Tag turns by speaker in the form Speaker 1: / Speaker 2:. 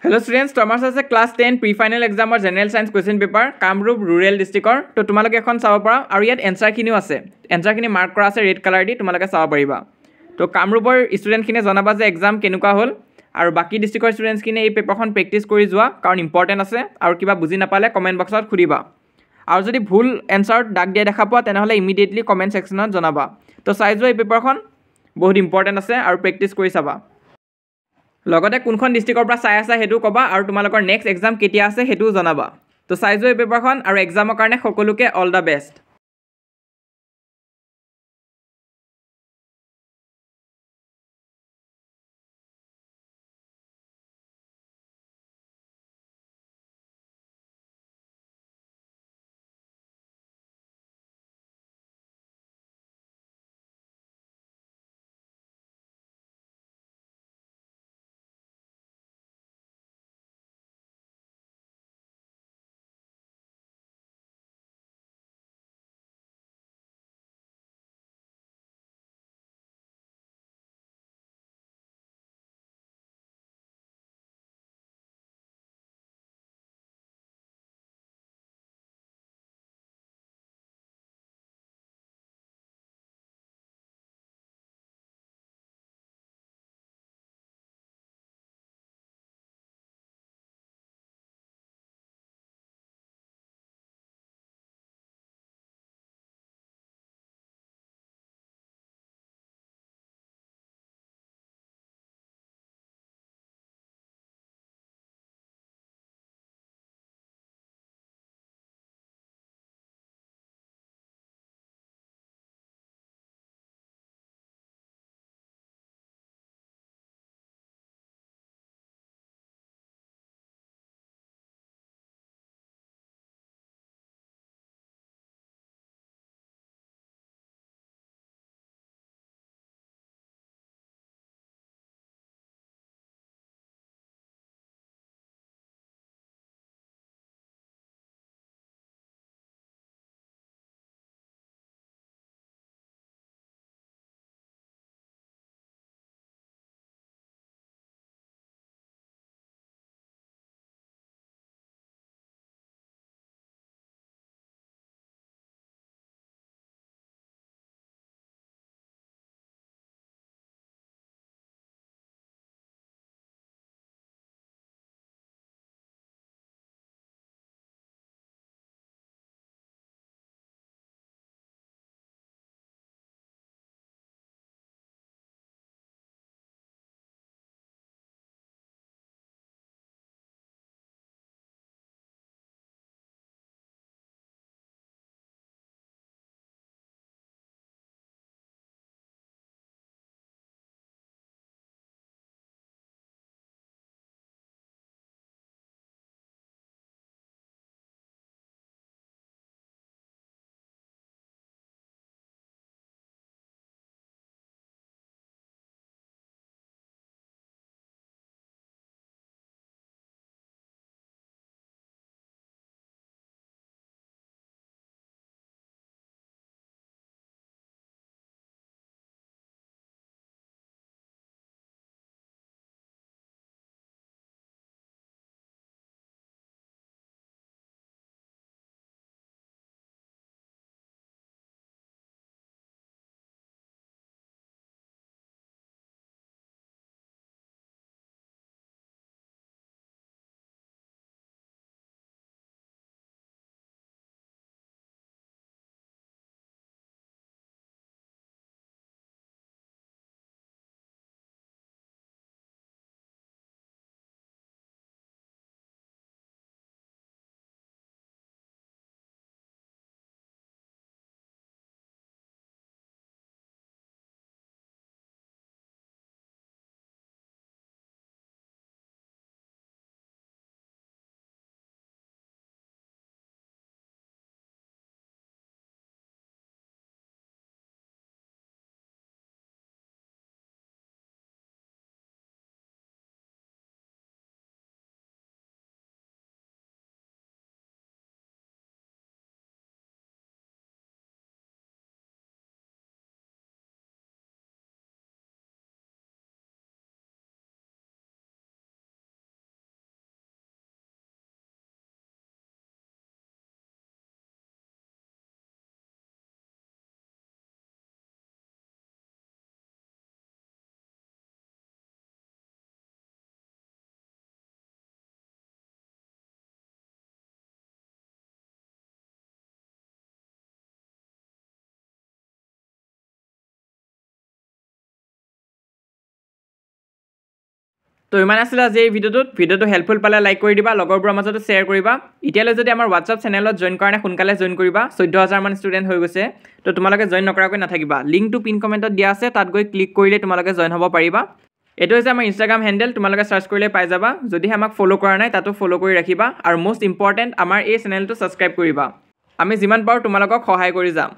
Speaker 1: Hello students, तो আমাৰ আছে ক্লাছ 10 প্ৰি ফাইনেল এক্সামৰ general science question paper Kamrup rural ডিষ্ট্ৰিক্টৰ। তো তোমালোকে এখন চাব পাৰা আৰু ইয়াত এনসাৰখিনিও আছে। এনসাৰখিনি মাৰ্ক কৰা আছে ৰেড কালাৰ দি, তোমালোকে চাব পাৰিবা। তো কামৰূপৰ ষ্টুডেণ্টখিনিয়ে জনাবা যে এক্সাম কেনেকুৱা হ'ল, আৰু বাকী ডিষ্ট্ৰিক্টৰ ষ্টুডেণ্টছখিনিয়ে এই পেপাৰখন প্ৰেক্টিছ কৰি যোৱা, কাৰণ ইম্পৰ্টেণ্ট আছে। আৰু কিবা বুজি নাপালে কমেণ্ট বক্সত সুধিবা। আৰু যদি ভুল এনসাৰত দাগ দিয়া দেখা পোৱা তেনেহ'লে ইমিডিয়েটলি কমেণ্ট ছেকশ্যনত জনাবা। তো চাই যোৱা এই পেপাৰখন, বহুত ইম্পৰ্টেণ্ট আছে আৰু প্ৰেক্টিছ কৰি চাবা। লগতে কোনখন ডিষ্ট্ৰিক্টৰ পৰা চাই আছা সেইটো ক'বা, আৰু তোমালোকৰ নেক্সট এক্সাম কেতিয়া আছে সেইটোও জনাবা। তো চাই যোৱা এই পেপাৰখন, আৰু এক্সামৰ কাৰণে সকলোকে অল দ্য বেষ্ট। তো ইমান আছিলে আজি এই ভিডিঅ'টো হেল্পফুল পালে লাইক কৰি দিবা, লগৰবোৰৰ মাজতো শ্বেয়াৰ কৰিবা। এতিয়ালৈ যদি আমাৰ হোৱাটছআপ চেনেলত জইন কৰা নাই সোনকালে জইন কৰিবা, 14,000 মান ষ্টুডেণ্ট হৈ গৈছে। তো তোমালোকে জইন নকৰাকৈ নাথাকিবা, লিংকটো পিন কমেণ্টত দিয়া আছে, তাত গৈ ক্লিক কৰিলে তোমালোকে জইন হ'ব পাৰিবা। এইটো হৈছে আমাৰ ইনষ্টাগ্ৰাম হেণ্ডেল, তোমালোকে চাৰ্চ কৰিলে পাই যাবা। যদিহে আমাক ফ'ল' কৰা নাই তাতো ফ'ল' কৰি ৰাখিবা, আৰু মষ্ট ইম্পৰ্টেণ্ট আমাৰ এই চেনেলটো ছাবস্ক্ৰাইব কৰিবা। আমি যিমান পাৰোঁ তোমালোকক সহায় কৰি যাম।